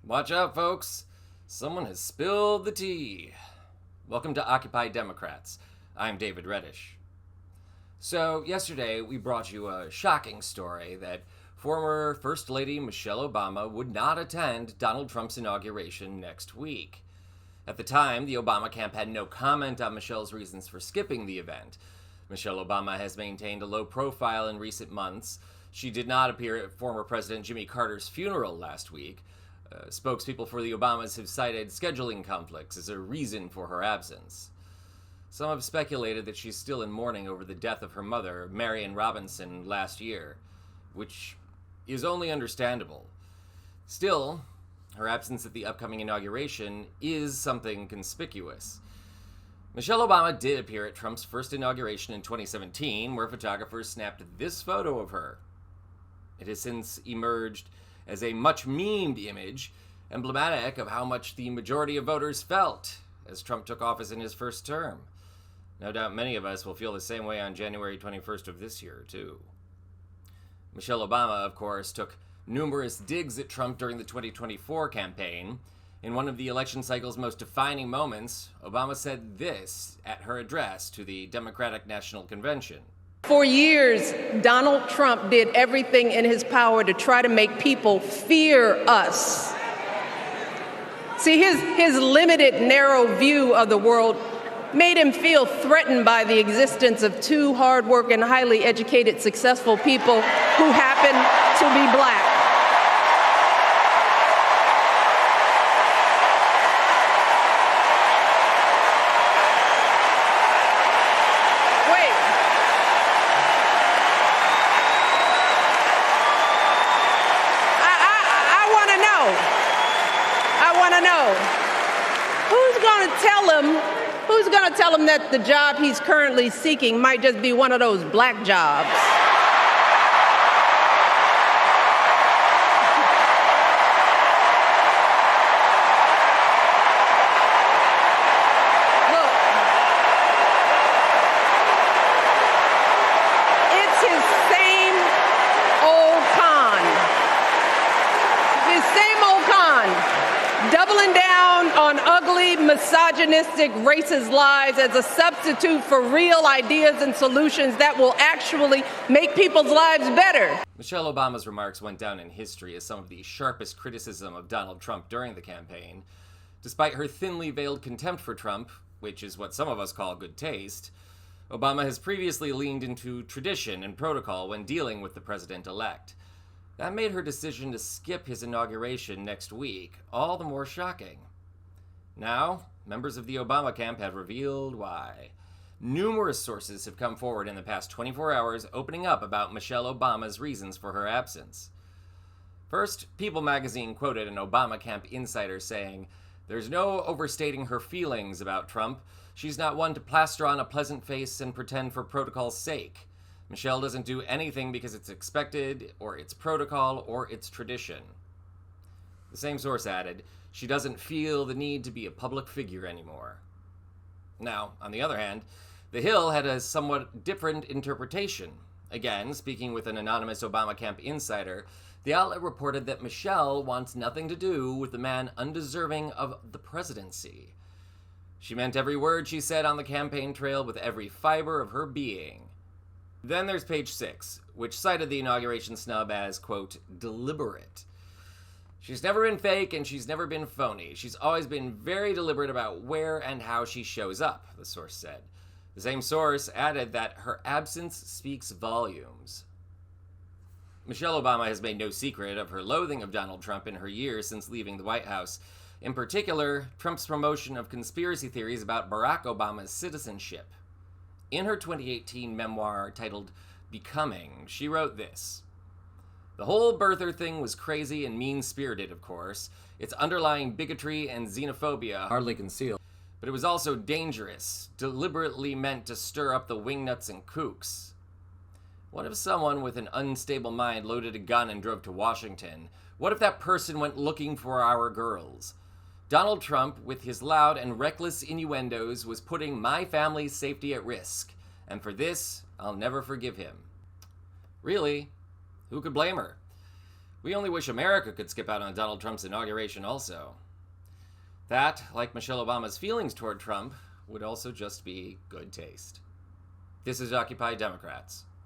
Watch out, folks. Someone has spilled the tea. Welcome to Occupy Democrats. I'm David Reddish. So, yesterday we brought you a shocking story that former First Lady Michelle Obama would not attend Donald Trump's inauguration next week. At the time, the Obama camp had no comment on Michelle's reasons for skipping the event. Michelle Obama has maintained a low profile in recent months. She did not appear at former President Jimmy Carter's funeral last week. Spokespeople for the Obamas have cited scheduling conflicts as a reason for her absence. Some have speculated that she's still in mourning over the death of her mother, Marion Robinson, last year, which is only understandable. Still, her absence at the upcoming inauguration is something conspicuous. Michelle Obama did appear at Trump's first inauguration in 2017, where photographers snapped this photo of her. It has since emerged as a much memed image, emblematic of how much the majority of voters felt as Trump took office in his first term. No doubt many of us will feel the same way on January 21st of this year, too. Michelle Obama, of course, took numerous digs at Trump during the 2024 campaign. In one of the election cycle's most defining moments, Obama said this at her address to the Democratic National Convention. For years, Donald Trump did everything in his power to try to make people fear us. See, his limited, narrow view of the world made him feel threatened by the existence of two hardworking, highly educated, successful people who happen to be black. Who's going to tell him that the job he's currently seeking might just be one of those black jobs? Look, it's his same old con. His same old con. Doubling down on ugly, misogynistic, racist lies as a substitute for real ideas and solutions that will actually make people's lives better. Michelle Obama's remarks went down in history as some of the sharpest criticism of Donald Trump during the campaign. Despite her thinly veiled contempt for Trump, which is what some of us call good taste, Obama has previously leaned into tradition and protocol when dealing with the president-elect. That made her decision to skip his inauguration next week all the more shocking. Now, members of the Obama camp have revealed why. Numerous sources have come forward in the past 24 hours opening up about Michelle Obama's reasons for her absence. First, People magazine quoted an Obama camp insider saying, "There's no overstating her feelings about Trump. She's not one to plaster on a pleasant face and pretend for protocol's sake. Michelle doesn't do anything because it's expected, or it's protocol, or it's tradition." The same source added, "She doesn't feel the need to be a public figure anymore." Now, on the other hand, The Hill had a somewhat different interpretation. Again, speaking with an anonymous Obama camp insider, the outlet reported that Michelle wants nothing to do with the man undeserving of the presidency. She meant every word she said on the campaign trail with every fiber of her being. Then there's page 6, which cited the inauguration snub as, quote, deliberate. "She's never been fake and she's never been phony. She's always been very deliberate about where and how she shows up," the source said. The same source added that her absence speaks volumes. Michelle Obama has made no secret of her loathing of Donald Trump in her years since leaving the White House. In particular, Trump's promotion of conspiracy theories about Barack Obama's citizenship. In her 2018 memoir titled Becoming, she wrote this: "The whole birther thing was crazy and mean-spirited, of course. Its underlying bigotry and xenophobia hardly concealed. But it was also dangerous, deliberately meant to stir up the wingnuts and kooks. What if someone with an unstable mind loaded a gun and drove to Washington? What if that person went looking for our girls? Donald Trump, with his loud and reckless innuendos, was putting my family's safety at risk, and for this, I'll never forgive him." Really, who could blame her? We only wish America could skip out on Donald Trump's inauguration also. That, like Michelle Obama's feelings toward Trump, would also just be good taste. This is Occupy Democrats.